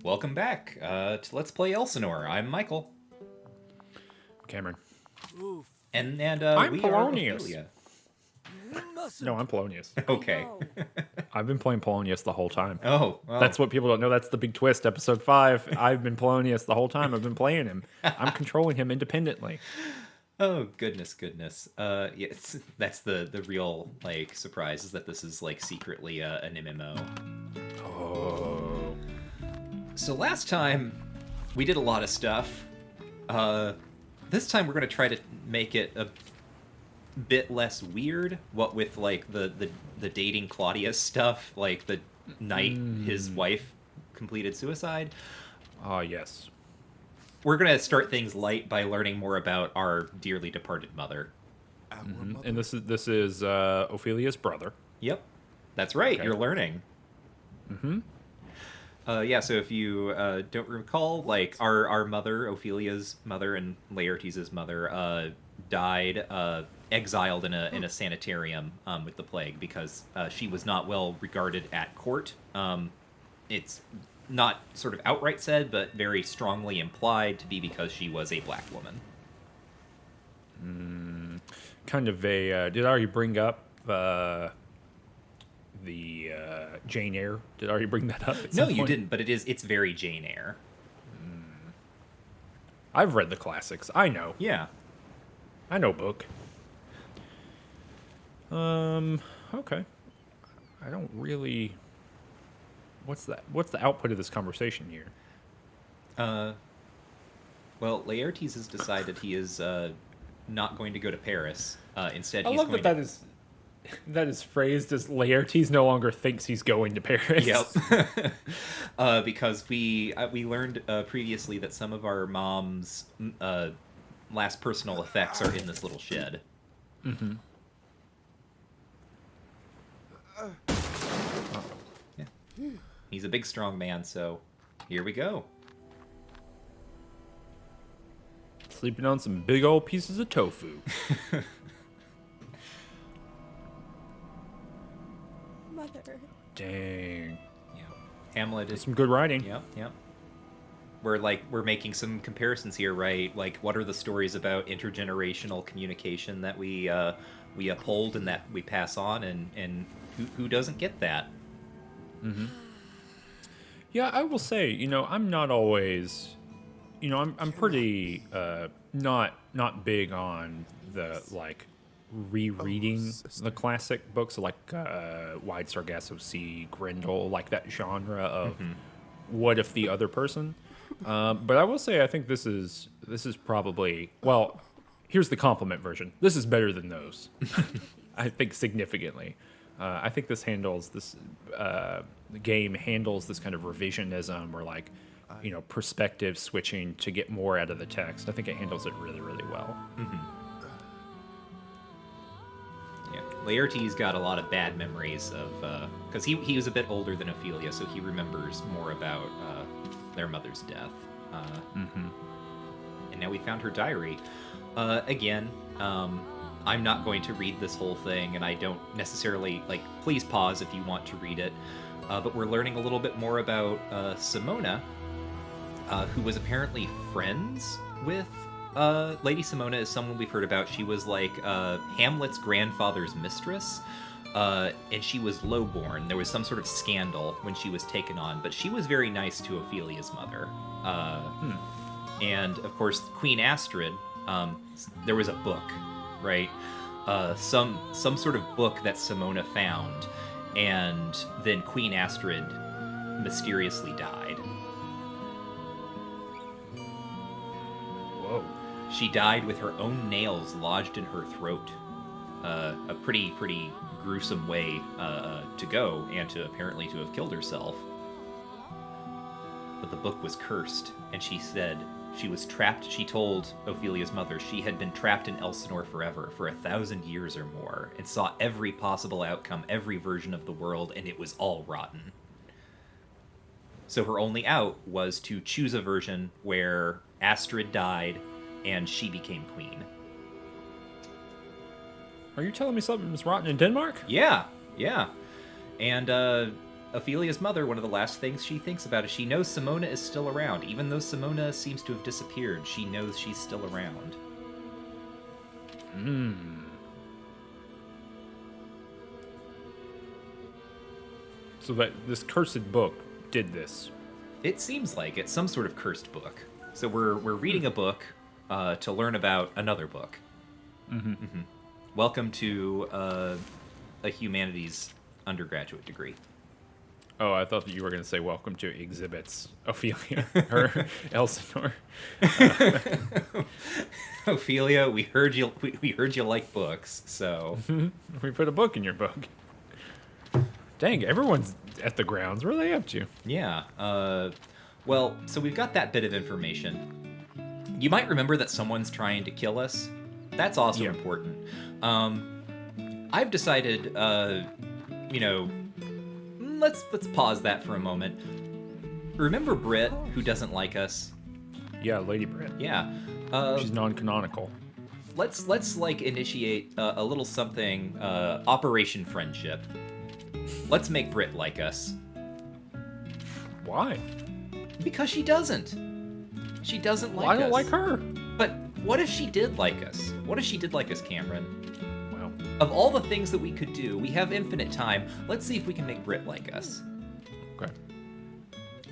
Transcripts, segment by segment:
Welcome back to Let's Play Elsinore. I'm Michael. Cameron. And I'm we Polonius. are Ophelia. No, I'm Polonius. Okay. I've been playing Polonius the whole time. Oh, well. That's what people don't know. That's the big twist. Episode 5. I've been Polonius the whole time. I've been playing him. I'm controlling him independently. Oh, goodness. Yes, that's the real, surprise, is that this is, secretly an MMO. Oh. So last time, we did a lot of stuff. This time we're going to try to make it a bit less weird, what with, the dating Claudius stuff, the night his wife completed suicide. Ah, yes. We're going to start things light by learning more about our dearly departed mother. And this is Ophelia's brother. Yep. That's right, Okay. You're learning. Mm-hmm. So if you don't recall, our mother, Ophelia's mother, and Laertes' mother, died exiled in a sanitarium with the plague because she was not well regarded at court. It's not sort of outright said, but very strongly implied to be because she was a black woman. Kind of a... did I already bring up the Jane Eyre? Did I already bring that up at No, some you point? didn't, but it's very Jane Eyre. I've read the classics. I know. Yeah. I know book. Okay. I don't really... What's the output of this conversation here? Well, Laertes has decided he is not going to go to Paris. Instead, I he's love going that that is phrased as Laertes no longer thinks he's going to Paris. Yep. Because we learned previously that some of our mom's last personal effects are in this little shed. Mm-hmm. Yeah. He's a big, strong man, so here we go. Sleeping on some big old pieces of tofu. Mother. Dang. Yeah. Hamlet That's is... some good writing. Yep. We're making some comparisons here, right? What are the stories about intergenerational communication that we uphold and that we pass on, and who doesn't get that? Mm-hmm. Yeah, I will say, I'm not always, I'm pretty not big on the rereading the classic books like Wide Sargasso Sea, Grendel, like that genre of what if the other person. But I will say I think this is probably, well, here's the compliment version. This is better than those. I think significantly. I think this the game handles this kind of revisionism or perspective switching to get more out of the text. I think it handles it really, really well. Mm-hmm. Yeah, Laertes got a lot of bad memories of because he was a bit older than Ophelia, so he remembers more about their mother's death. And now we found her diary. Again, I'm not going to read this whole thing, and I don't necessarily please pause if you want to read it. But we're learning a little bit more about Simona, who was apparently friends with Lady Simona is someone we've heard about. She was Hamlet's grandfather's mistress, and she was lowborn. There was some sort of scandal when she was taken on, but she was very nice to Ophelia's mother. And of course, Queen Astrid. There was a book, right? Some sort of book that Simona found, and then Queen Astrid mysteriously died. Whoa. She died with her own nails lodged in her throat. A pretty gruesome way to go, and to apparently to have killed herself. But the book was cursed, and she said she was trapped. She told Ophelia's mother she had been trapped in Elsinore forever, for 1,000 years or more, and saw every possible outcome, every version of the world, and it was all rotten. So her only out was to choose a version where Astrid died and she became queen. Are you telling me something was rotten in Denmark? Yeah. And Ophelia's mother, one of the last things she thinks about is she knows Simona is still around. Even though Simona seems to have disappeared, she knows she's still around. So that this cursed book did this. It seems like it's some sort of cursed book. So we're reading a book to learn about another book. Welcome to a humanities undergraduate degree. Oh, I thought that you were going to say welcome to exhibits, Ophelia, or Elsinore. Ophelia, we heard you. We heard you like books, so We put a book in your book. Dang, everyone's at the grounds. Where are they up to? yeah. Well, so we've got that bit of information. You might remember that someone's trying to kill us. That's also Yeah. important. I've decided, let's pause that for a moment. Remember Britt, who doesn't like us? Yeah, Lady Britt. Yeah. She's non-canonical. Let's like initiate a little something. Operation Friendship. Let's make Britt like us. Why? Because she doesn't. She doesn't like us. Well, I don't like her. But what if she did like us? What if she did like us, Cameron? Well, Of all the things that we could do, we have infinite time. Let's see if we can make Britt like us. okay.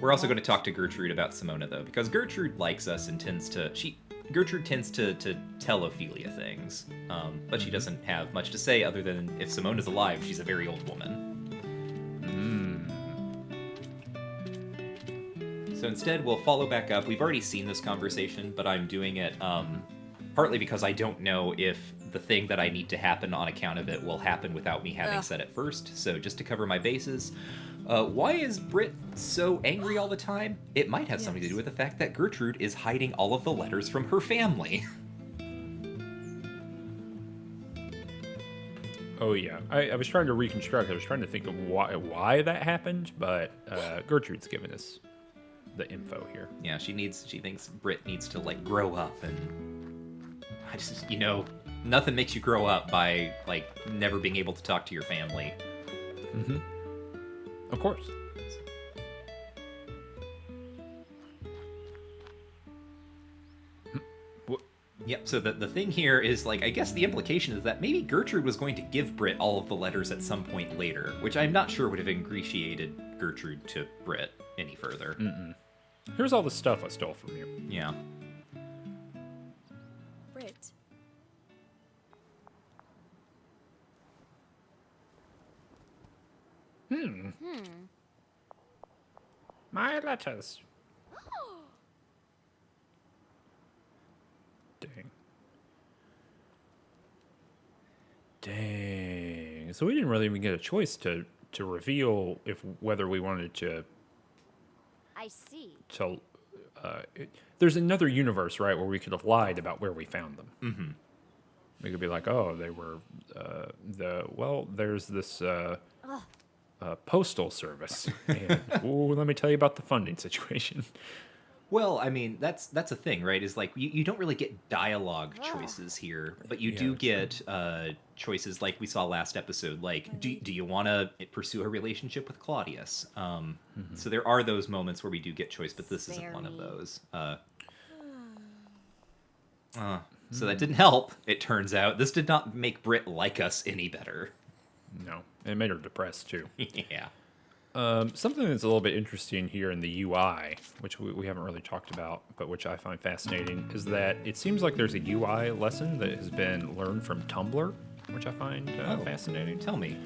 We're also going to talk to Gertrude about Simona, though, because Gertrude likes us and Gertrude tends to tell Ophelia things, but she doesn't have much to say other than if Simona's alive, she's a very old woman. So instead, we'll follow back up. We've already seen this conversation, but I'm doing it partly because I don't know if the thing that I need to happen on account of it will happen without me having said it first. So just to cover my bases, why is Britt so angry all the time? It might have something to do with the fact that Gertrude is hiding all of the letters from her family. Oh yeah, I was trying to reconstruct. I was trying to think of why that happened, but Gertrude's given us the info here. Yeah, she thinks Britt needs to like grow up, and I just, nothing makes you grow up by like never being able to talk to your family. Of course. Yep, so the thing here is, like, I guess the implication is that maybe Gertrude was going to give Britt all of the letters at some point later, which I'm not sure would have ingratiated Gertrude to Britt any further. Here's all the stuff I stole from you. Yeah. Brit. My letters. Dang. Dang. So we didn't really even get a choice to reveal whether we wanted to. I see. There's another universe, right, where we could have lied about where we found them. Mm-hmm. We could be like, oh, they were there's this postal service, and let me tell you about the funding situation. Well, I mean, that's a thing, right? Is like you don't really get dialogue choices here, but you do get choices like we saw last episode. Like, do you want to pursue a relationship with Claudius? So there are those moments where we do get choice, but this isn't one of those. So that didn't help. It turns out this did not make Britt like us any better. No, it made her depressed too. Yeah. Something that's a little bit interesting here in the UI, which we haven't really talked about, but which I find fascinating, is that it seems like there's a UI lesson that has been learned from Tumblr, which I find fascinating. Tell me.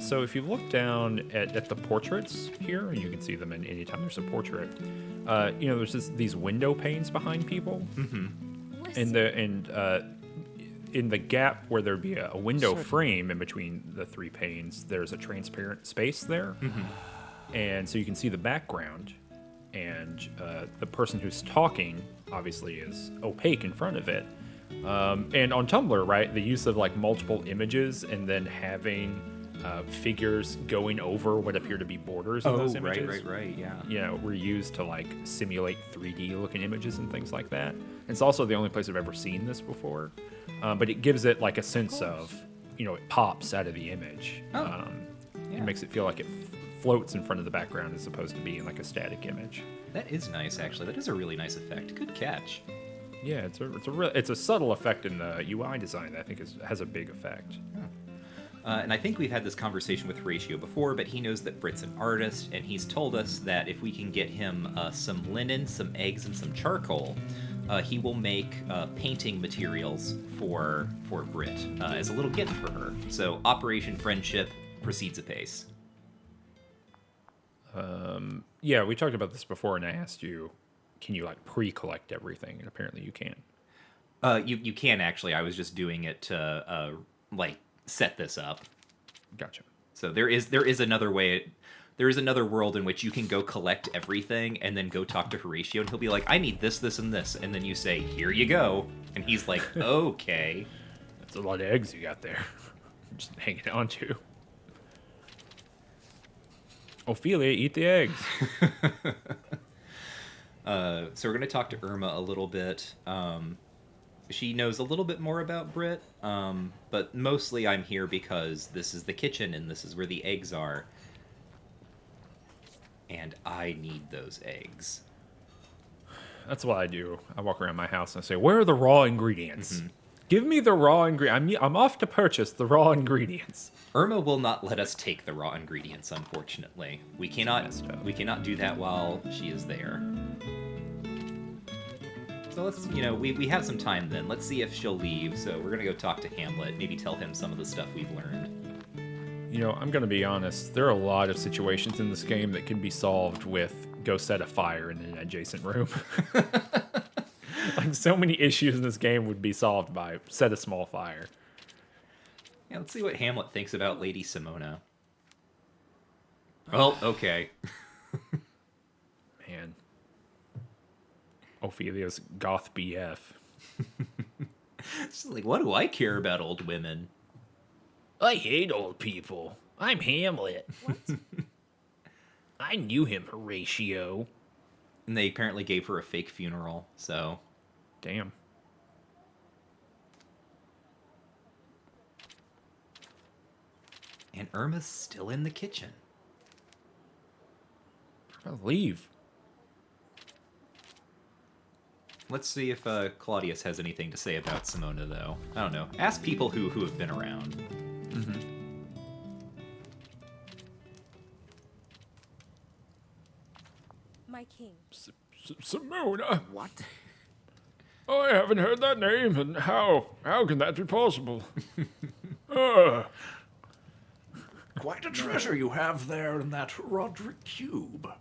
So if you look down at the portraits here, you can see them in any time there's a portrait. There's these window panes behind people, in the gap where there'd be a window frame in between the three panes, there's a transparent space there. And so you can see the background, and the person who's talking obviously is opaque in front of it. And on Tumblr, right, the use of like multiple images and then having figures going over what appear to be borders of those images. Right, yeah. Were used to like simulate 3D looking images and things like that. It's also the only place I've ever seen this before. But it gives it like a sense of, it pops out of the image. It makes it feel like it floats in front of the background as opposed to being like a static image. That is nice, actually. That is a really nice effect. Good catch. Yeah, it's a subtle effect in the UI design that I think has a big effect. And I think we've had this conversation with Horatio before, but he knows that Britt's an artist, and he's told us that if we can get him some linen, some eggs, and some charcoal, he will make painting materials for Britt as a little gift for her. So Operation Friendship proceeds apace. Yeah, we talked about this before, and I asked you, can you like pre-collect everything? And apparently you can. You can actually. I was just doing it to like set this up. Gotcha. So there is another way. There is another world in which you can go collect everything and then go talk to Horatio, and he'll be like, "I need this, this, and this," and then you say, "Here you go," and he's like, "Okay." That's a lot of eggs you got there. Just hanging on to. Ophelia, eat the eggs. So we're going to talk to Irma a little bit. She knows a little bit more about Britt, but mostly I'm here because this is the kitchen and this is where the eggs are. And I need those eggs. That's what I do. I walk around my house and I say, where are the raw ingredients? Mm-hmm. Give me the raw ingredients. I'm off to purchase the raw ingredients. Irma will not let us take the raw ingredients, unfortunately. We cannot do that while she is there. So let's, we have some time then. Let's see if she'll leave. So we're going to go talk to Hamlet, maybe tell him some of the stuff we've learned. I'm going to be honest. There are a lot of situations in this game that can be solved with go set a fire in an adjacent room. Like, so many issues in this game would be solved by set a small fire. Yeah, let's see what Hamlet thinks about Lady Simona. Well, okay. Man. Ophelia's goth BF. It's like, what do I care about old women? I hate old people. I'm Hamlet. What? I knew him, Horatio. And they apparently gave her a fake funeral, so... Damn. And Irma's still in the kitchen. I'll leave. Let's see if Claudius has anything to say about Simona, though. I don't know. Ask people who have been around. Mm-hmm. My king. Simona. What? I haven't heard that name, and how can that be possible? Quite a treasure you have there in that Roderick cube.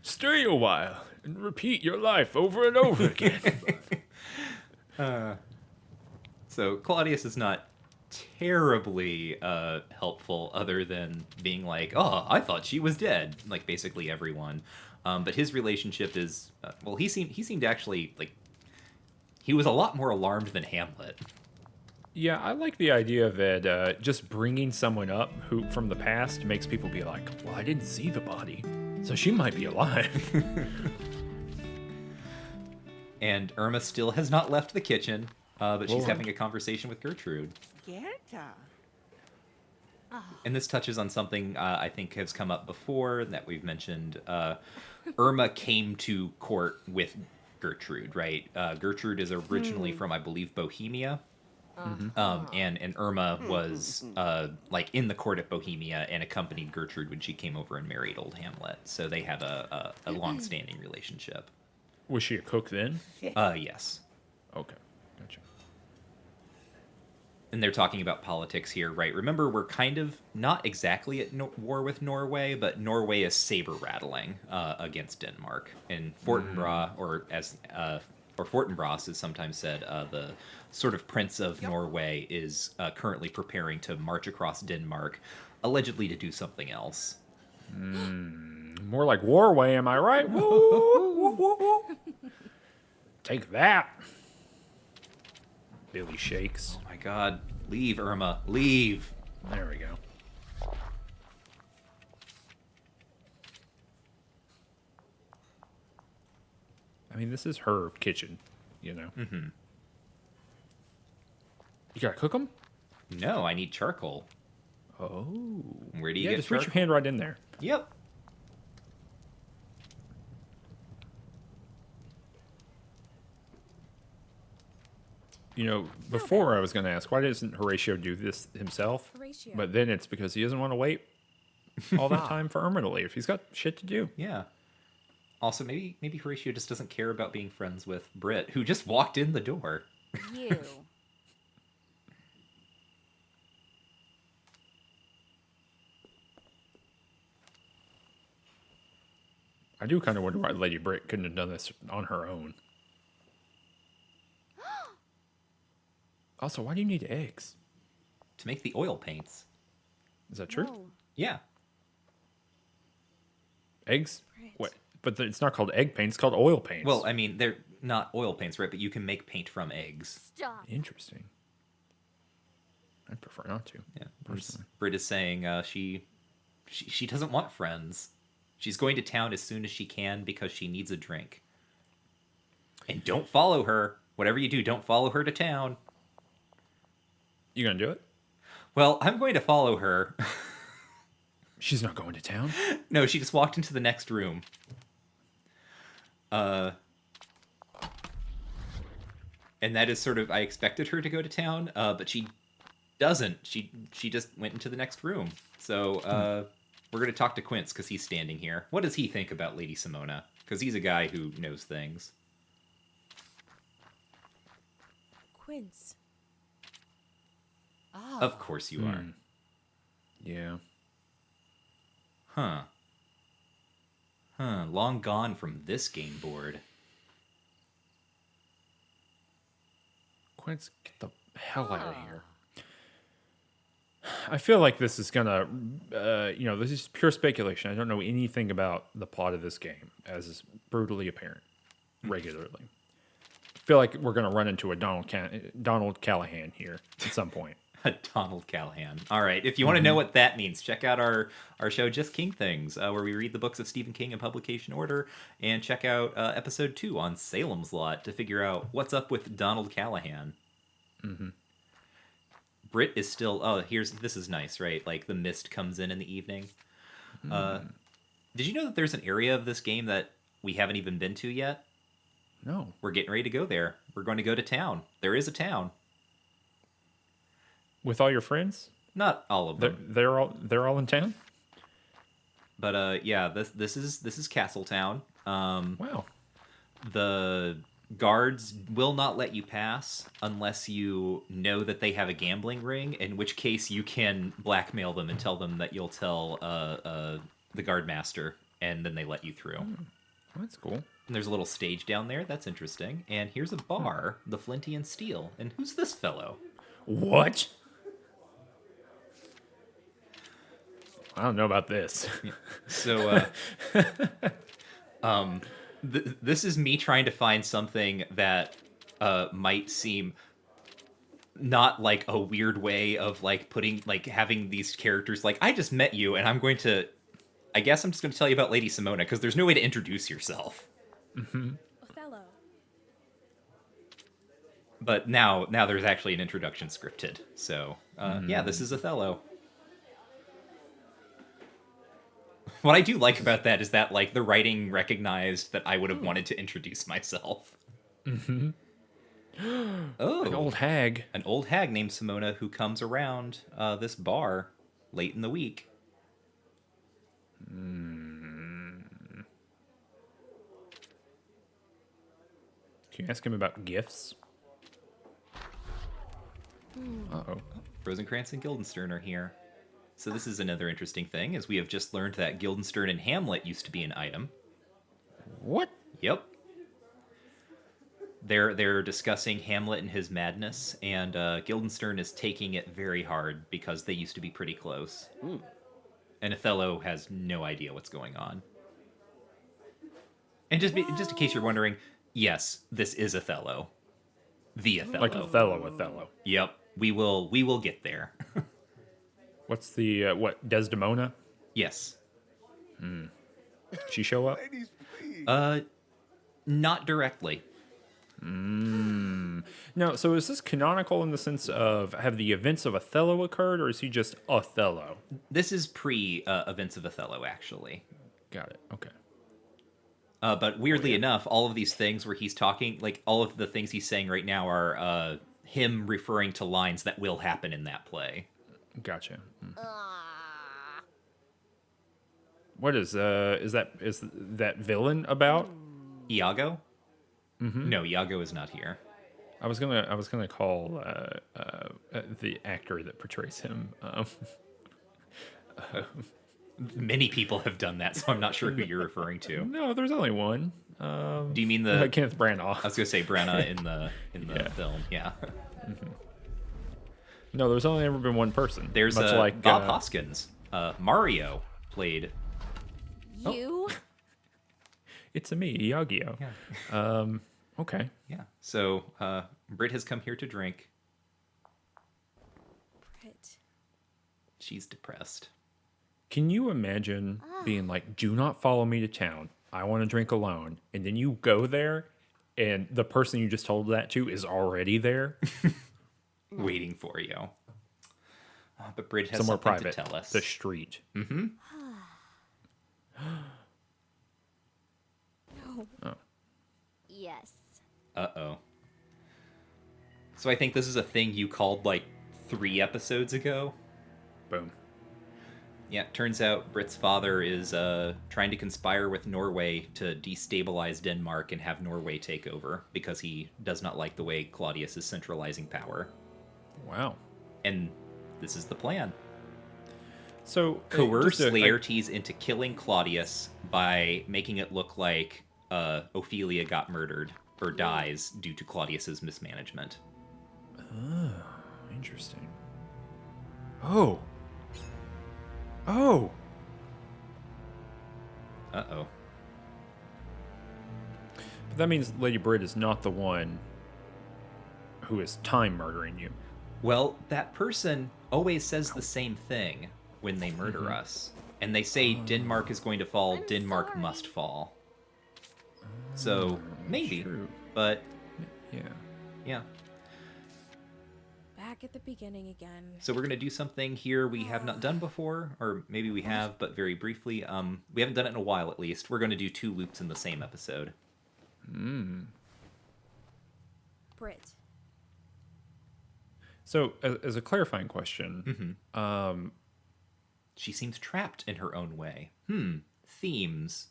Stay a while and repeat your life over and over again. So Claudius is not terribly helpful, other than being like, "Oh, I thought she was dead," like basically everyone. But his relationship is he seemed actually like he was a lot more alarmed than Hamlet. Yeah, I like the idea that just bringing someone up who from the past makes people be like, well, I didn't see the body, so she might be alive. And Irma still has not left the kitchen, but she's having a conversation with Gertrude. Gerda. And this touches on something I think has come up before that we've mentioned. Irma came to court with Gertrude, right? Gertrude is originally from, I believe, Bohemia. And Irma was like in the court at Bohemia and accompanied Gertrude when she came over and married old Hamlet. So they have a long-standing relationship. Was she a cook then? Yes. Okay, gotcha. And they're talking about politics here, right? Remember, we're kind of not exactly at war with Norway, but Norway is saber-rattling against Denmark. And Fortinbras, or Fortinbras is sometimes said, the sort of Prince of Norway is currently preparing to march across Denmark, allegedly to do something else. More like Warway, am I right? Woo, woo, woo, woo. Take that. Billy shakes. Oh my god. Leave, Irma. Leave. There we go. I mean, this is her kitchen, Mm-hmm. You gotta cook them? No, I need charcoal. Oh. Where do you Yeah, get just reach your charcoal? hand right in there. Yep. You know, before I was going to ask, why doesn't Horatio do this himself? Horatio. But then it's because he doesn't want to wait all that time for Irma to leave. He's got shit to do. Yeah. Also, maybe Horatio just doesn't care about being friends with Britt, who just walked in the door. You. I do kind of wonder why Lady Britt couldn't have done this on her own. Also, why do you need eggs? To make the oil paints. Is that true? No. Yeah. Eggs? Britt. What? But it's not called egg paint. It's called oil paints. Well, I mean, they're not oil paints, right? But you can make paint from eggs. Stop. Interesting. I'd prefer not to. Yeah. Personally. Britt is saying she doesn't want friends. She's going to town as soon as she can because she needs a drink. And don't follow her. Whatever you do, don't follow her to town. You gonna do it? Well, I'm going to follow her. She's not going to town. No, she just walked into the next room. And that is sort of, I expected her to go to town, but she doesn't. She just went into the next room. So we're going to talk to Quince because he's standing here. What does he think about Lady Simona? Because he's a guy who knows things. Quince. Of course you are. Yeah. Huh. Long gone from this game board. Quince, get the hell out of here. I feel like this is gonna, this is pure speculation. I don't know anything about the plot of this game, as is brutally apparent regularly. I feel like we're gonna run into a Donald Callahan here at some point. Donald Callahan. All right. If you want to know what that means, check out our show, Just King Things, where we read the books of Stephen King in publication order, and check out episode 2 on Salem's Lot to figure out what's up with Donald Callahan. Mm-hmm. Britt is still. This is nice, right? Like the mist comes in the evening. Did you know that there's an area of this game that we haven't even been to yet? No. We're getting ready to go there. We're going to go to town. There is a town. With all your friends? Not all of them. They're all in town? But yeah, this is Castletown. Wow. The guards will not let you pass unless you know that they have a gambling ring, in which case you can blackmail them and tell them that you'll tell the guard master, and then they let you through. That's cool. And there's a little stage down there. That's interesting. And here's a bar, the Flinty and Steel. And who's this fellow? What? I don't know about this. So, this is me trying to find something that might seem not like a weird way of like having these characters like, I just met you and I guess I'm just going to tell you about Lady Simona because there's no way to introduce yourself. Mm-hmm. Othello. But now there's actually an introduction scripted. So, yeah, this is Othello. What I do like about that is that, like, the writing recognized that I would have wanted to introduce myself. Mm-hmm. Oh. An old hag. An old hag named Simona who comes around this bar late in the week. Can you ask him about gifts? Uh-oh. Rosencrantz and Guildenstern are here. So this is another interesting thing, as we have just learned that Guildenstern and Hamlet used to be an item. What? Yep. They're discussing Hamlet and his madness, and Guildenstern is taking it very hard because they used to be pretty close. And Othello has no idea what's going on. And just in case you're wondering, yes, this is Othello. The Othello. Like Othello. Yep. We will get there. What's the, Desdemona? Yes. She show up? Not directly. Now, so is this canonical in the sense of have the events of Othello occurred, or is he just Othello? This is pre events of Othello, actually. Got it. Okay. But weirdly enough, all of these things where he's talking, like all of the things he's saying right now are him referring to lines that will happen in that play. Gotcha. What is that villain about? Iago? Mm-hmm. No, Iago is not here. I was gonna call the actor that portrays him. Many people have done that, so I'm not sure who you're referring to. No, there's only one. Do you mean the Kenneth Branagh? I was gonna say Branagh in the film. Yeah. No, there's only ever been one person. There's much like Bob Hoskins. Mario played. You? It's a me, Iagio. Yeah. Okay. Yeah. So Britt has come here to drink. Brit. She's depressed. Can you imagine being like, "Do not follow me to town. I want to drink alone," and then you go there, and the person you just told that to is already there, Waiting for you. But Britt has somewhere something private, to tell us. the street. Mm-hmm. No. Oh. Yes. Uh-oh. So I think this is a thing you called like 3 episodes ago. Boom. Yeah, turns out Britt's father is trying to conspire with Norway to destabilize Denmark and have Norway take over because he does not like the way Claudius is centralizing power. Wow. And this is the plan. So Coerce just Laertes into killing Claudius by making it look like Ophelia got murdered or dies due to Claudius's mismanagement. interesting. Oh. Oh. Uh-oh. But that means Lady Britt is not the one who is time murdering you. Well, that person always says the same thing when they murder us. And they say Denmark is going to fall, Denmark sorry. must fall. So, maybe. True. But, Yeah. yeah. Back at the beginning again. So we're going to do something here we have not done before, or maybe we have, but very briefly. We haven't done it in a while, at least. We're going to do 2 loops in the same episode. Brit. So, as a clarifying question, She seems trapped in her own way. Themes.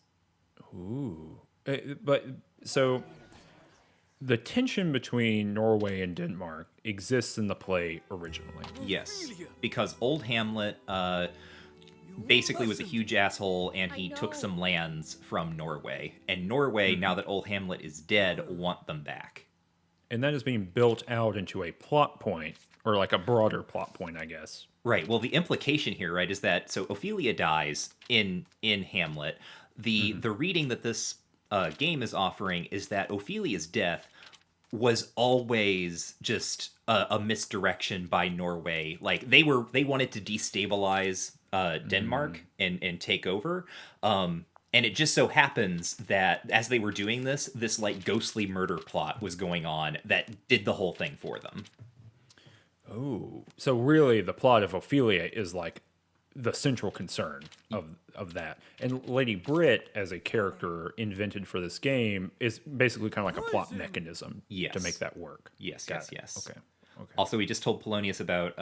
but so the tension between Norway and Denmark exists in the play originally. Yes, because old Hamlet basically was a huge asshole, and he took some lands from Norway. And Norway, now that old Hamlet is dead, want them back. And that is being built out into a plot point, or like a broader plot point, I guess. Right. Well, the implication here, right, is that so Ophelia dies in Hamlet. The reading that this game is offering is that Ophelia's death was always just a misdirection by Norway. Like they wanted to destabilize Denmark and take over. And it just so happens that as they were doing this like ghostly murder plot was going on that did the whole thing for them. Oh, so really, the plot of Ophelia is like the central concern of that, and Lady Britt, as a character invented for this game, is basically kind of like a plot mechanism Yes. to make that work. Yes, Got yes, it. yes. Okay. Also, we just told Polonius about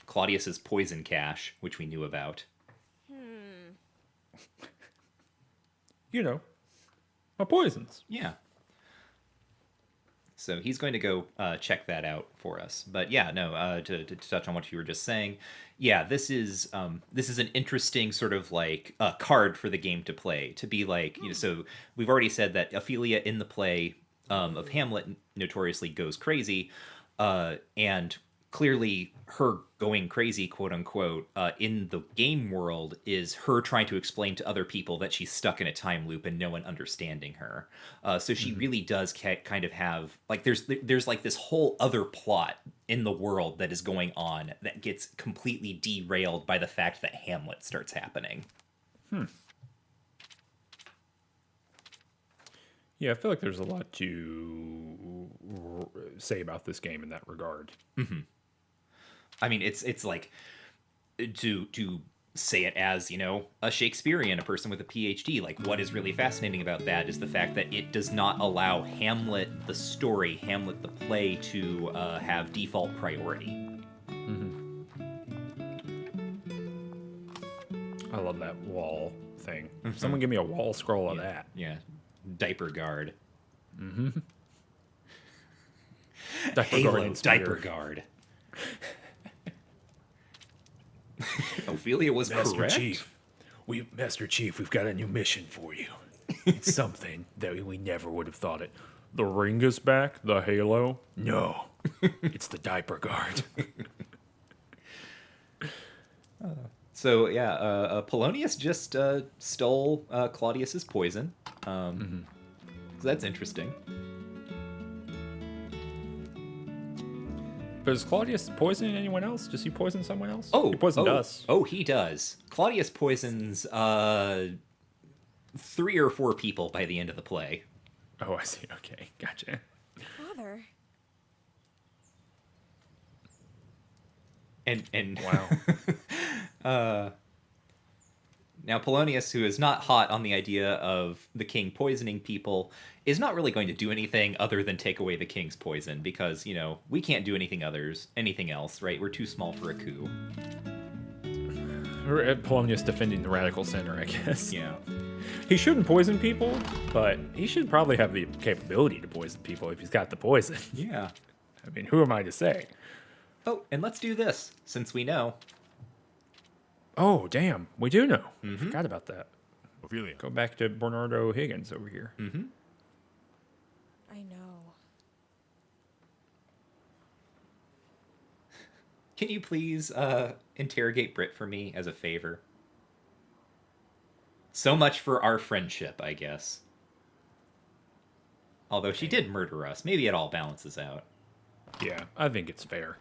Claudius's poison cache, which we knew about. You know, my poisons. Yeah. So he's going to go check that out for us. But yeah, no. To touch on what you were just saying, yeah, this is an interesting sort of like card for the game to play. To be like, you know, so we've already said that Ophelia in the play of Hamlet notoriously goes crazy, and clearly her going crazy, quote unquote, in the game world is her trying to explain to other people that she's stuck in a time loop and no one understanding her. So she really does kind of have like there's like this whole other plot in the world that is going on that gets completely derailed by the fact that Hamlet starts happening. Yeah, I feel like there's a lot to say about this game in that regard. I mean, it's like to say it as, a Shakespearean, a person with a PhD. Like, what is really fascinating about that is the fact that it does not allow Hamlet, the story, Hamlet, the play, to have default priority. I love that wall thing. Someone give me a wall scroll of that. Yeah. Diaper guard. Diaper Halo guard inspired. diaper guard. Ophelia was correct. Master Chief, we've got a new mission for you. It's something that we never would have thought it. The ring is back. The halo. No, it's the diaper guard. So yeah, Polonius just stole Claudius's poison. So that's interesting. But is Claudius poisoning anyone else? Does he poison someone else? Oh, he poisoned us. Oh, he does. Claudius poisons 3 or 4 people by the end of the play. Oh, I see. Okay, gotcha. Father. And Wow. now Polonius, who is not hot on the idea of the king poisoning people, is not really going to do anything other than take away the king's poison because, we can't do anything else, right? We're too small for a coup. Polonius defending the radical center, I guess. Yeah. He shouldn't poison people, but he should probably have the capability to poison people if he's got the poison. Yeah. I mean, who am I to say? Oh, and let's do this, since we know. Oh, damn. We do know. Forgot about that. Ophelia. Go back to Bernardo Higgins over here. I know. Can you please interrogate Britt for me as a favor? So much for our friendship, I guess. Although she did murder us. Maybe it all balances out. Yeah, I think it's fair.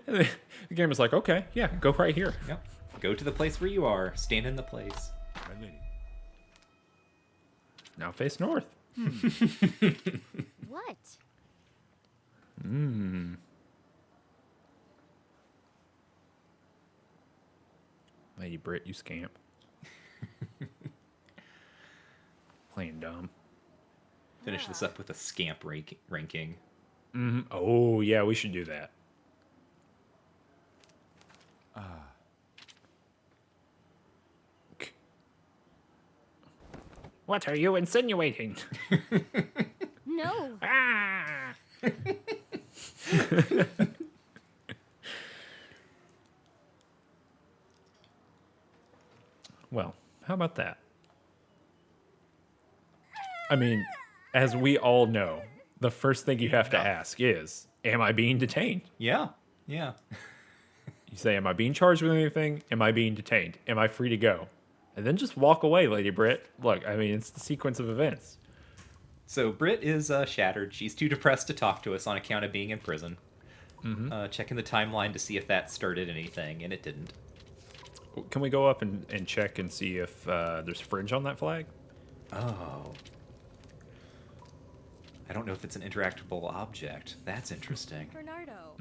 And the game is like, okay, yeah, go right here. Yep. Go to the place where you are. Stand in the place. My lady. Now face north. What? Lady Britt, you scamp. Playing dumb. Finish this up with a scamp ranking. Oh, yeah, we should do that. What are you insinuating? No. Ah! Well, how about that? I mean, as we all know, the first thing you have to ask is, am I being detained? Yeah. Yeah. You say, am I being charged with anything? Am I being detained? Am I free to go? And then just walk away, Lady Britt. Look, I mean, it's the sequence of events. So Britt is shattered. She's too depressed to talk to us on account of being in prison. Checking the timeline to see if that started anything, and it didn't. Can we go up and check and see if there's fringe on that flag? Oh. I don't know if it's an interactable object. That's interesting. Bernardo.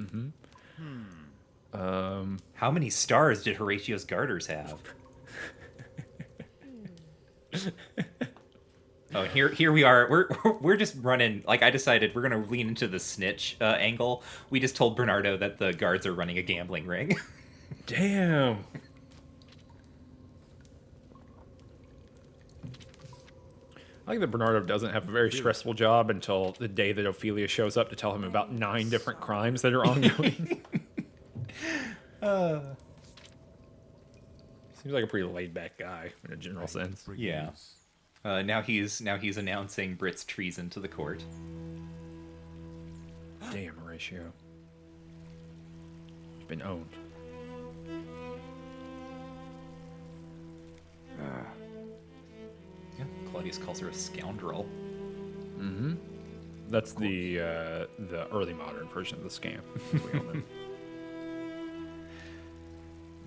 How many stars did Horatio's garters have? Oh, and here we are. We're just running. Like, I decided we're gonna lean into the snitch angle. We just told Bernardo that the guards are running a gambling ring. Damn. I think that Bernardo doesn't have a very stressful job until the day that Ophelia shows up to tell him about 9 different crimes that are ongoing. Seems like a pretty laid-back guy in a general sense. Yeah. Now he's announcing Britt's treason to the court. Damn, Horatio. You've been owned. Yeah, Claudius calls her a scoundrel. That's the early modern version of the scam. As we all know.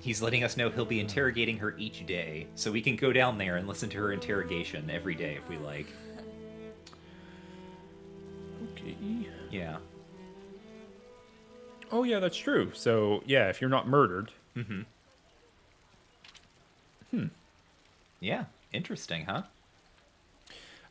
He's letting us know he'll be interrogating her each day, so we can go down there and listen to her interrogation every day if we like. Okay. Yeah. Oh yeah, that's true. So yeah, if you're not murdered. Yeah. Interesting, huh?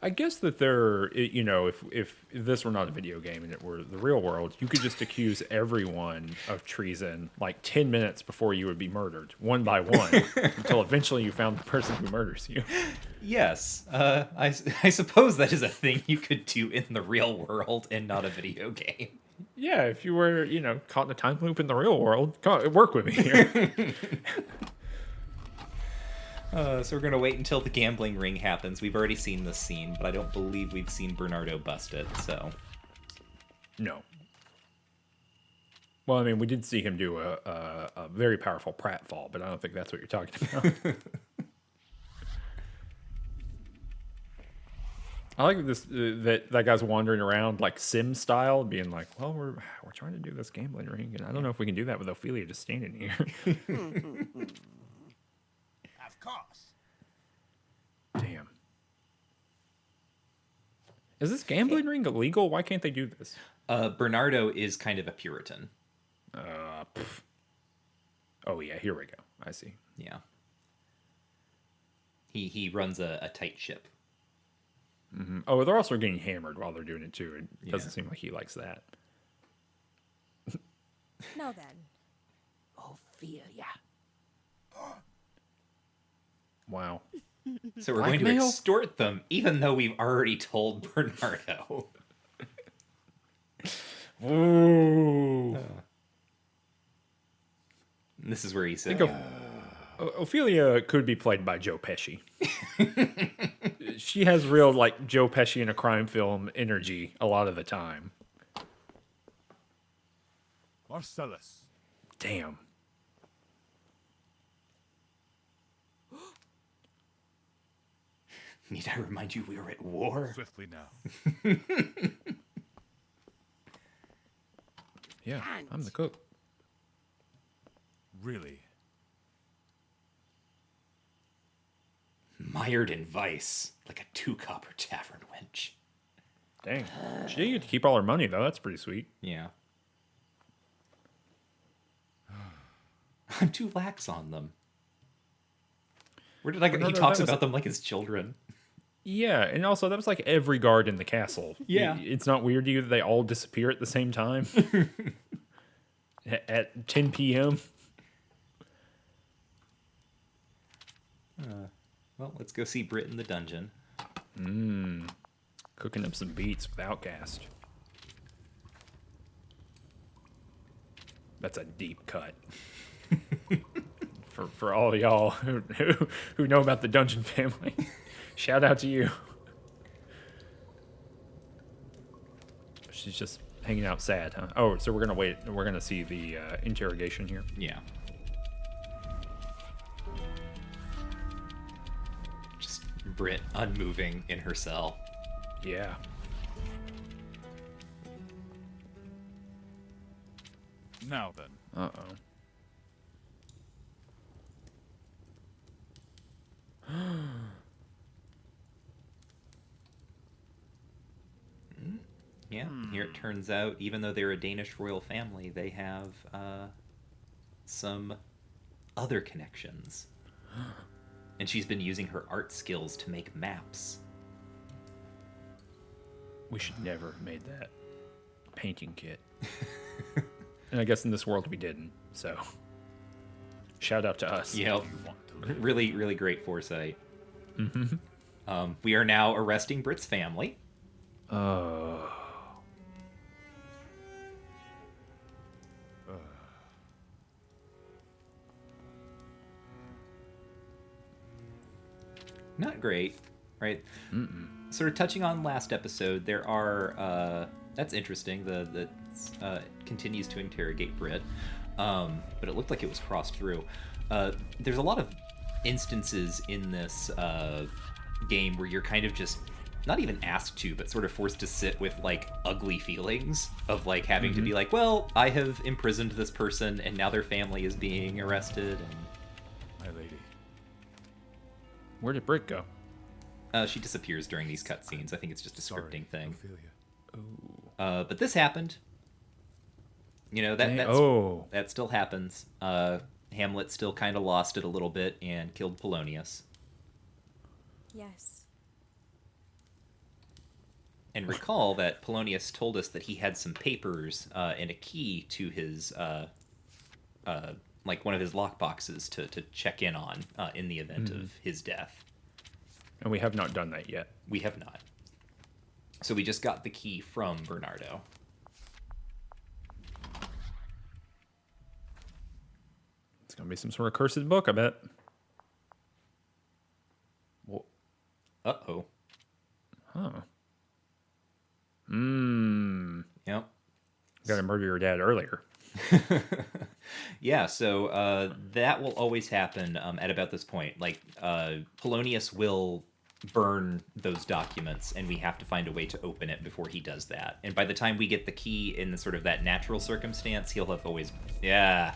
I guess that there, you know, if this were not a video game and it were the real world, you could just accuse everyone of treason like 10 minutes before you would be murdered, one by one, until eventually you found the person who murders you. Yes. I suppose that is a thing you could do in the real world and not a video game. Yeah, if you were, you know, caught in a time loop in the real world, work with me here. So we're going to wait until the gambling ring happens. We've already seen this scene, but I don't believe we've seen Bernardo bust it, so... No. Well, I mean, we did see him do a very powerful pratfall, but I don't think that's what you're talking about. I like this that guy's wandering around like Sim style, being like, "Well, we're trying to do this gambling ring, and I don't know if we can do that with Ophelia just standing here." Of course. Damn. Is this gambling ring illegal? Why can't they do this? Bernardo is kind of a Puritan. Oh yeah, here we go. I see. Yeah. He runs a tight ship. Oh, they're also getting hammered while they're doing it too. It doesn't Yeah. seem like he likes that. Now then. Ophelia. Wow. So we're going to Blackmail? extort them, even though we've already told Bernardo. Ooh. And this is where he said, Think of Ophelia could be played by Joe Pesci. She has real like Joe Pesci in a crime film energy a lot of the time. Marcellus. Damn. need I remind you we are at war? Swiftly now. Yeah, I'm the cook. Really? Mired in vice, like a 2-copper tavern wench. Dang. She did get to keep all her money though. That's pretty sweet. Yeah. I'm too lax on them. Where did I go? He Bernardo, talks that was- about them like his children. Yeah, and also that was like every guard in the castle. Yeah. It's not weird to you that they all disappear at the same time at 10 p.m. Well, let's go see Brit in the dungeon. Cooking up some beats with Outcast. That's a deep cut. for all y'all who know about the Dungeon family, shout out to you. She's just hanging out sad, huh? Oh, so we're gonna wait. We're gonna see the interrogation here. Yeah. Just Brit unmoving in her cell. Yeah. Now then. Uh-oh. Yeah, here it turns out, even though they're a Danish royal family, they have some other connections. And she's been using her art skills to make maps. We should never have made that painting kit. And I guess in this world we didn't, so shout out to us. Yep. You want to live? Really, really great foresight. We are now arresting Brit's family. Not great, right? Sort of touching on last episode, there are that's interesting. The continues to interrogate Brit, but it looked like it was crossed through. There's a lot of instances in this game where you're kind of just not even asked to, but sort of forced to sit with like ugly feelings of like having to be like, well, I have imprisoned this person and now their family is being arrested. My lady. Where did Britt go? And she disappears during these cutscenes. I think it's just a scripting thing. Ophelia. But this happened. You know, that still happens. Hamlet still kind of lost it a little bit and killed Polonius. Yes. And recall that Polonius told us that he had some papers and a key to his, like one of his lockboxes to check in on in the event of his death. And we have not done that yet. We have not. So we just got the key from Bernardo. It's going to be some sort of cursed book, I bet. Well, Uh-oh. huh. Yep. Got to murder your dad earlier. Yeah, so that will always happen at about this point. Like, Polonius will burn those documents, and we have to find a way to open it before he does that. And by the time we get the key in the sort of that natural circumstance, he'll have always... Yeah.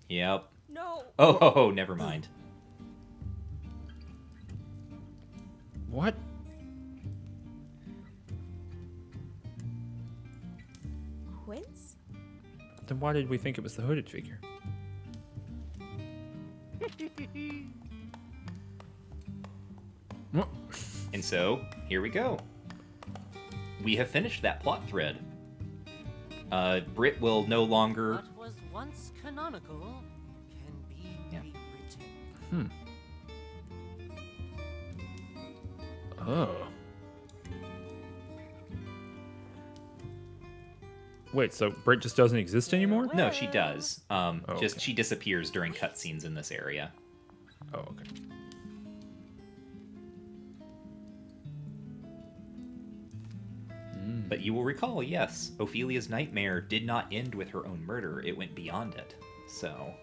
Yep. No. Oh, never mind. What? Quince? Then why did we think it was the hooded figure? What? And so, here we go. We have finished that plot thread. Brit will no longer... What was once canonical can be Yeah. rewritten. Oh. Wait, so Britt just doesn't exist anymore? No, she does. Just okay. she disappears during cutscenes in this area. Oh, okay. But you will recall, yes, Ophelia's nightmare did not end with her own murder. It went beyond it. So,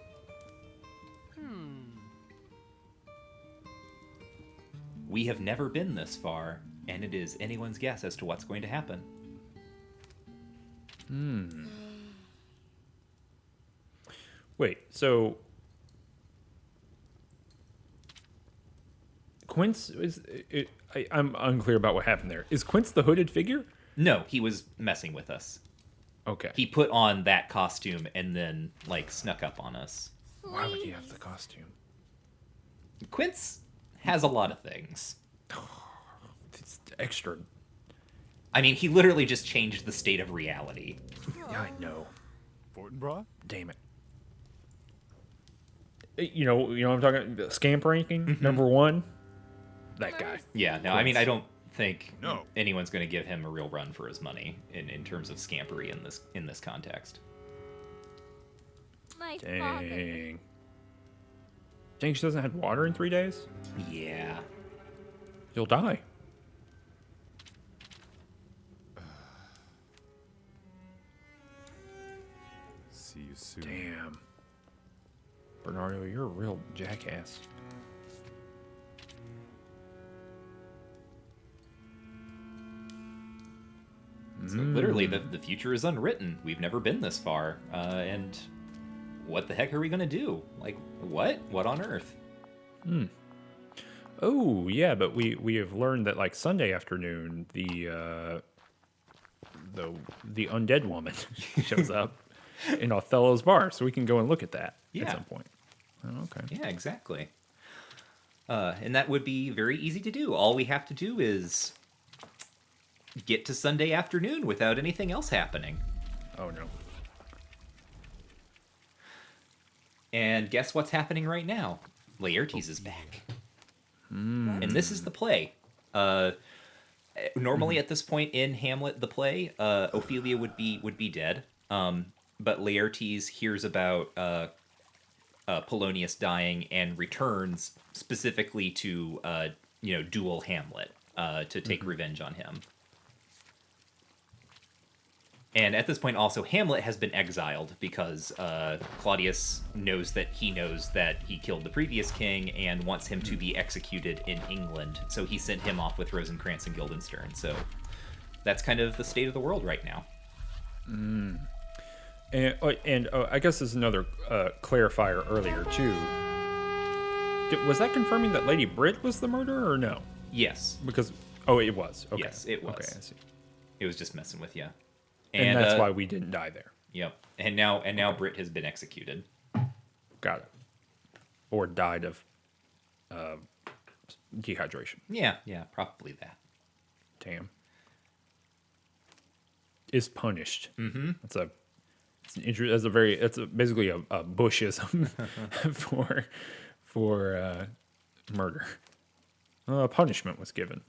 we have never been this far, and it is anyone's guess as to what's going to happen. Wait, so Quince is I'm unclear about what happened there. Is Quince the hooded figure? No, he was messing with us. Okay. He put on that costume and then, like, snuck up on us. Why would he have the costume? Quince has a lot of things. It's extra. I mean, he literally just changed the state of reality. Yeah, I know. Fortinbras? Damn it. You know what I'm talking about? Scamp ranking, number 1. That guy. Yeah, no, I mean, I don't think No. anyone's going to give him a real run for his money in terms of scampery in this context. My father. Dang. Dang, she doesn't have water in 3 days? Yeah. You'll die. See you soon. Damn. Bernardo, you're a real jackass. So literally, the future is unwritten. We've never been this far. And what the heck are we going to do? Like, what? What on earth? Oh, yeah, but we have learned that, like, Sunday afternoon, the undead woman shows up in Othello's bar, so we can go and look at that Yeah. at some point. Oh, okay. Yeah, exactly. And that would be very easy to do. All we have to do is get to Sunday afternoon without anything else happening. Oh, no. And guess what's happening right now? Laertes is back. And this is the play. Normally at this point in Hamlet, the play, Ophelia would be dead. But Laertes hears about Polonius dying and returns specifically to duel Hamlet to take revenge on him. And at this point, also, Hamlet has been exiled because Claudius knows that he killed the previous king and wants him to be executed in England. So he sent him off with Rosencrantz and Guildenstern. So that's kind of the state of the world right now. And I guess there's another clarifier earlier, too. Was that confirming that Lady Brit was the murderer, or no? Yes. Because, it was. Okay. Yes, it was. Okay, I see. It was just messing with you. And that's why we didn't die there. Yep. And now Brit has been executed. Got it. Or died of dehydration. Yeah, probably that. Damn. Is punished. Mm-hmm. It's basically a Bushism for murder. Punishment was given.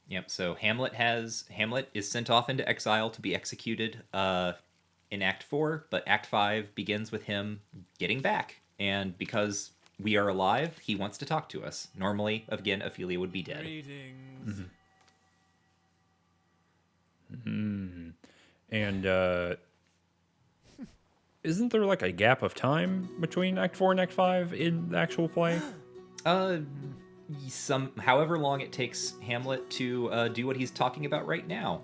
Yep. So Hamlet is sent off into exile to be executed in Act 4, but Act 5 begins with him getting back, and because we are alive, he wants to talk to us. Normally, again, Ophelia would be dead. Greetings. And isn't there like a gap of time between Act 4 and Act 5 in the actual play? However long it takes Hamlet to do what he's talking about right now.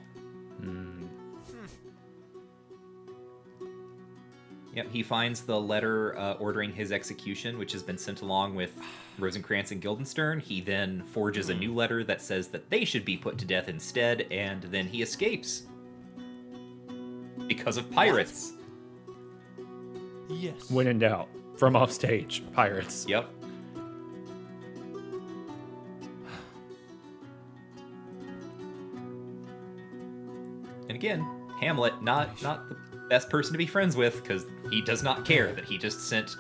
Yep, he finds the letter ordering his execution, which has been sent along with Rosencrantz and Guildenstern. He then forges a new letter that says that they should be put to death instead, and then he escapes. Because of pirates. Yes. When in doubt, from off stage, pirates. Yep. And again, Hamlet, not the best person to be friends with, because he does not care that he just sent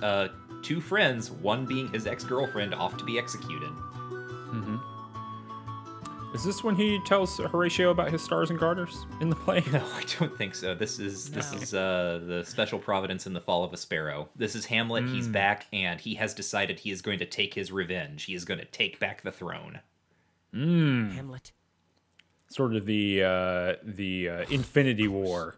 two friends, one being his ex-girlfriend, off to be executed. Is this when he tells Horatio about his stars and garters in the play? No, I don't think so. This is the special providence in the fall of a sparrow. This is Hamlet. He's back, and he has decided he is going to take his revenge. He is going to take back the throne. Hamlet. Sort of the Infinity War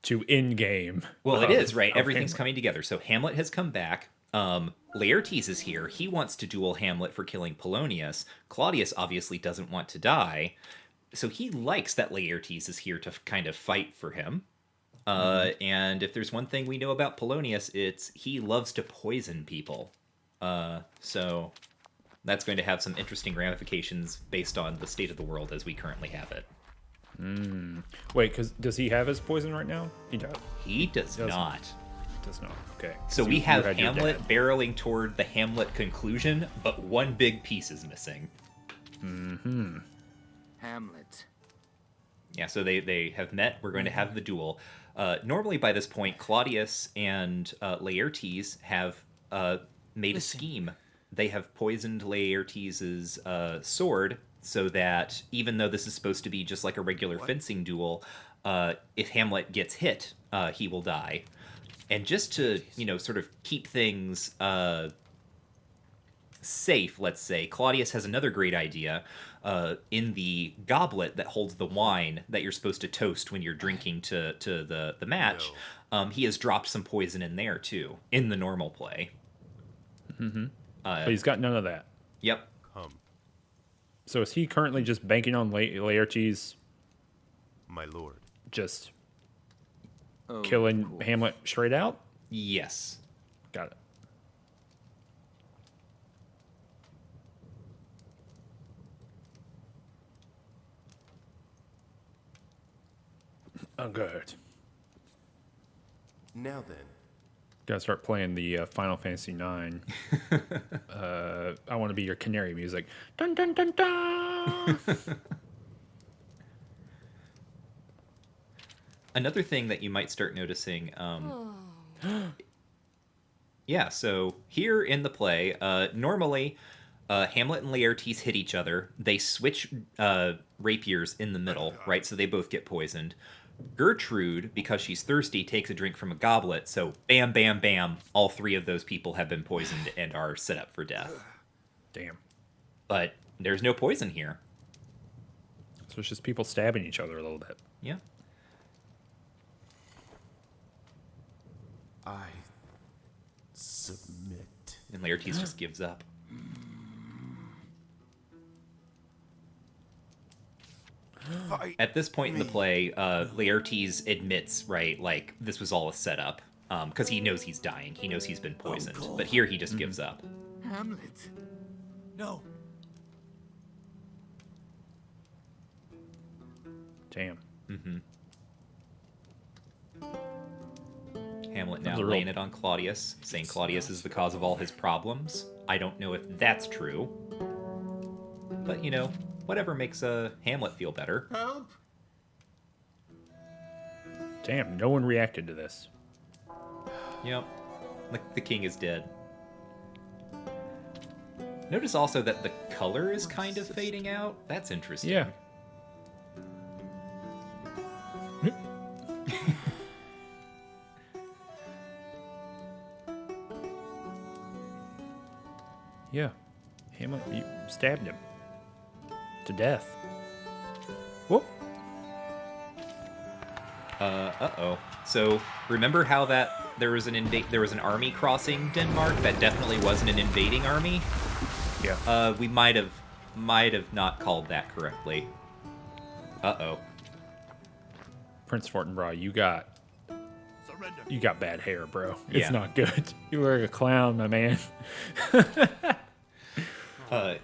to Endgame. Well, it is, right? of Everything's Hamlet. coming together. So Hamlet has come back. Laertes is here. He wants to duel Hamlet for killing Polonius. Claudius obviously doesn't want to die. So he likes that Laertes is here to kind of fight for him. And if there's one thing we know about Polonius, it's he loves to poison people. So that's going to have some interesting ramifications based on the state of the world as we currently have it. Wait, because does he have his poison right now? He does. He does Doesn't. not. Does not. Okay. So we you have had your Hamlet dad. barreling toward the Hamlet conclusion, but one big piece is missing. Hamlet. Yeah, so they have met. We're going to have the duel. Normally, by this point, Claudius and Laertes have made a scheme. They have poisoned Laertes' sword so that even though this is supposed to be just like a regular fencing duel, if Hamlet gets hit, he will die. And just to, sort of keep things safe, let's say, Claudius has another great idea. In the goblet that holds the wine that you're supposed to toast when you're drinking to the match, he has dropped some poison in there, too, in the normal play. But he's got none of that. Yep. Come, So is he currently just banking on Laertes my lord. just Oh, killing of course. Hamlet straight out? Yes. Got it. Good. Now then, Gotta start playing the Final Fantasy IX. I want to be your canary music. Dun dun dun dun. Another thing that you might start noticing, yeah, so here in the play, normally Hamlet and Laertes hit each other. They switch rapiers in the middle, right? So they both get poisoned. Gertrude, because she's thirsty, takes a drink from a goblet. So bam, bam, bam, all three of those people have been poisoned and are set up for death. Damn. But there's no poison here. So it's just people stabbing each other a little bit. Yeah. I submit. And Laertes just gives up. Fight At this point in the me. play, Laertes admits, right, like, this was all a setup. Because he knows he's dying. He knows he's been poisoned. Uncle. But here he just gives up. Hamlet. No. Damn. Hamlet That now was a real- laying it on Claudius, saying Claudius is the cause of all his problems. I don't know if that's true. But, you know, whatever makes Hamlet feel better. Help! Damn, no one reacted to this. Yep. The king is dead. Notice also that the color is kind of fading out. That's interesting. Yeah. Yeah. Hamlet, you stabbed him. To death. Whoop. Uh-oh. So, remember how there was an army crossing Denmark? That definitely wasn't an invading army? Yeah. We might have not called that correctly. Uh-oh. Prince Fortinbras, you got bad hair, bro. It's Yeah. not good. You look like a clown, my man.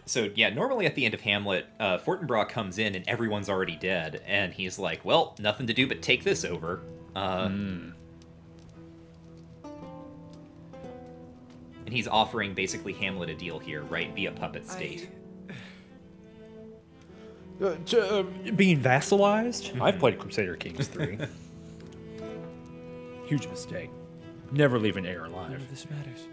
So yeah, normally at the end of Hamlet, Fortinbras comes in and everyone's already dead, and he's like, well, nothing to do but take this over. And he's offering basically Hamlet a deal here, right? Be a puppet state. Being vassalized? I've played Crusader Kings 3. Huge mistake. Never leave an heir alive. This matters.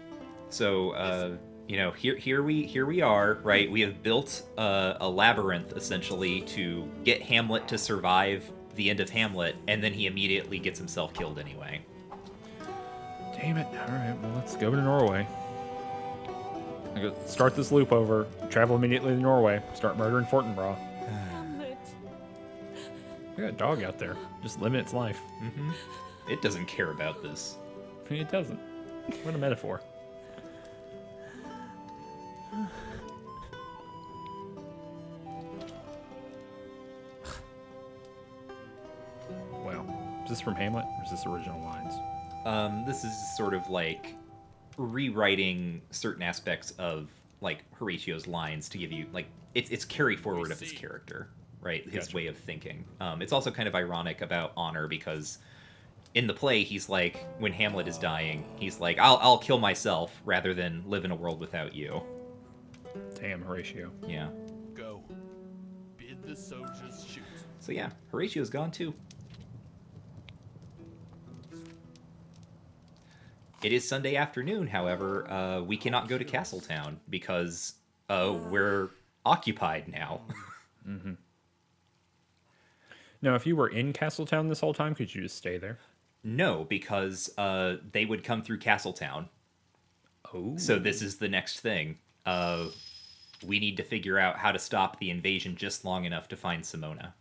So, you know, here we are, right? We have built a labyrinth essentially to get Hamlet to survive the end of Hamlet, and then he immediately gets himself killed anyway. Damn it. All right, well, let's go to Norway. I go start this loop over, travel immediately to Norway, start murdering Fortinbras. Hamlet. We got a dog out there, just living its life. It doesn't care about this. It doesn't. What a metaphor. Well, is this from Hamlet or is this original lines? This is sort of like rewriting certain aspects of like Horatio's lines to give you like it's carry forward of his character, right? His Gotcha. way of thinking. It's also kind of ironic about honor because in the play he's like when Hamlet is dying, he's like I'll kill myself rather than live in a world without you. Damn, Horatio. Yeah. Go. Bid the soldiers shoot. So yeah, Horatio's gone too. It is Sunday afternoon, however. We cannot go to Castletown because we're occupied now. Now, if you were in Castletown this whole time, could you just stay there? No, because they would come through Castletown. Oh. So this is the next thing. We need to figure out how to stop the invasion just long enough to find Simona.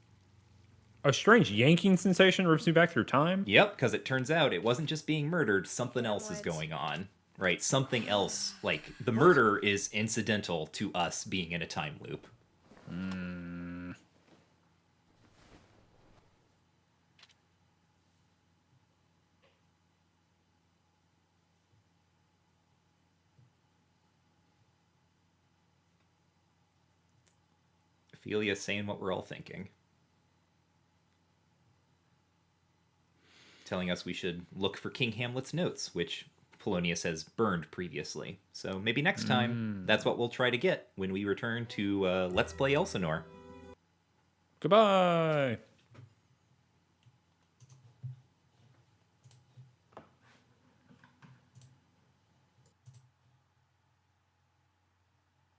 A strange yanking sensation rips me back through time? Yep, because it turns out it wasn't just being murdered. Something else is What? going on. Right? Something else. Like, the murder is incidental to us being in a time loop. Ophelia's saying what we're all thinking. Telling us we should look for King Hamlet's notes, which Polonius has burned previously. So maybe next time, that's what we'll try to get when we return to Let's Play Elsinore. Goodbye!